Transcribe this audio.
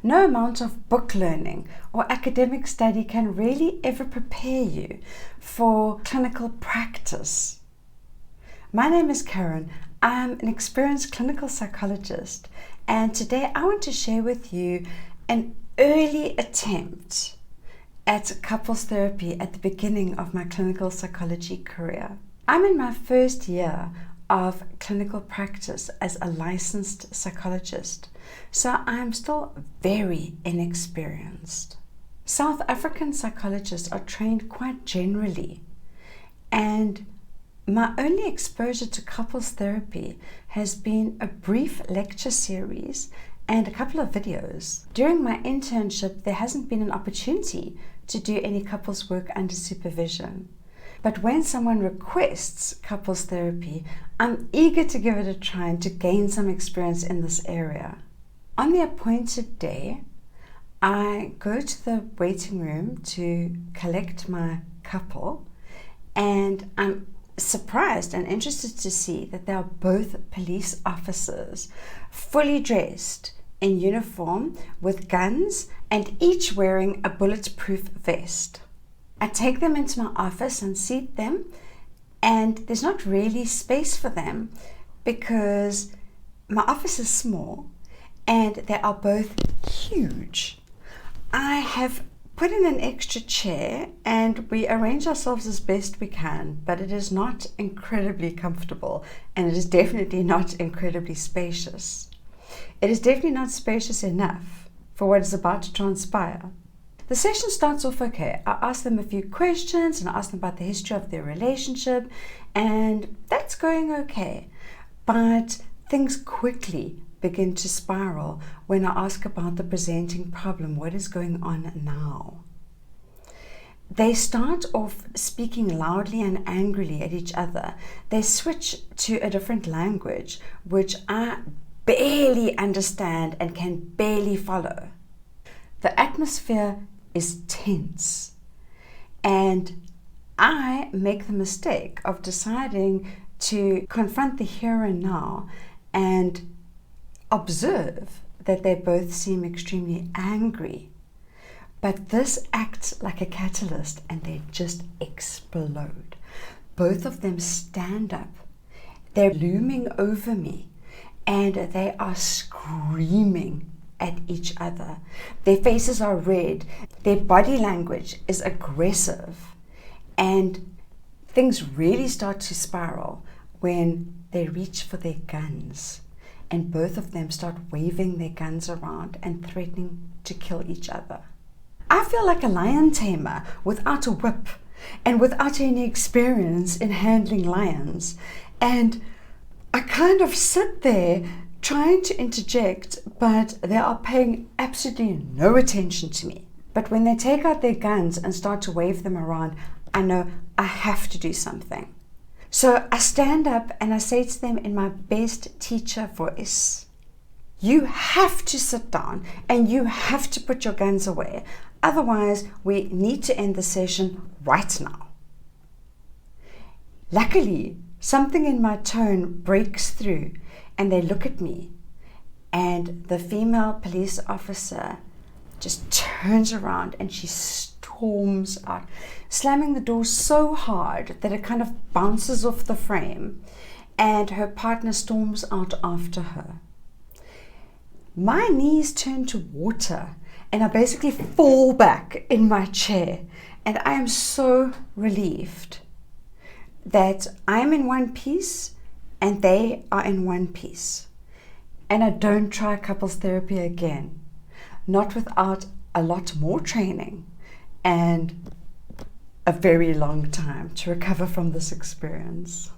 No amount of book learning or academic study can really ever prepare you for clinical practice. My name is Karen. I'm an experienced clinical psychologist, and today I want to share with you an early attempt at couples therapy at the beginning of my clinical psychology career. I'm in my first year of clinical practice as a licensed psychologist, so I'm still very inexperienced. South African psychologists are trained quite generally, and my only exposure to couples therapy has been a brief lecture series and a couple of videos. During my internship, there hasn't been an opportunity to do any couples work under supervision. But when someone requests couples therapy, I'm eager to give it a try and to gain some experience in this area. On the appointed day, I go to the waiting room to collect my couple, and I'm surprised and interested to see that they are both police officers, fully dressed in uniform with guns and each wearing a bulletproof vest. I take them into my office and seat them, and there's not really space for them because my office is small and they are both huge. I have put in an extra chair and we arrange ourselves as best we can, but it is not incredibly comfortable and it is definitely not incredibly spacious. It is definitely not spacious enough for what is about to transpire. The session starts off okay. I ask them a few questions and I ask them about the history of their relationship, and that's going okay. But things quickly begin to spiral when I ask about the presenting problem. What is going on now? They start off speaking loudly and angrily at each other. They switch to a different language, which I barely understand and can barely follow. The atmosphere is tense, and I make the mistake of deciding to confront the here and now and observe that they both seem extremely angry. But this acts like a catalyst and they just explode. Both of them stand up. They're looming over me and they are screaming at each other. Their faces are red. Their body language is aggressive. And things really start to spiral when they reach for their guns. And both of them start waving their guns around and threatening to kill each other. I feel like a lion tamer without a whip and without any experience in handling lions. And I kind of sit there trying to interject, but they are paying absolutely no attention to me. But when they take out their guns and start to wave them around, I know I have to do something. So I stand up and I say to them in my best teacher voice, you have to sit down and you have to put your guns away. Otherwise, we need to end the session right now. Luckily, something in my tone breaks through and they look at me, and the female police officer just turns around and she storms out, slamming the door so hard that it kind of bounces off the frame, and her partner storms out after her. My knees turn to water and I basically fall back in my chair, and I am so relieved that I'm in one piece and they are in one piece. And I don't try couples therapy again, not without a lot more training and a very long time to recover from this experience.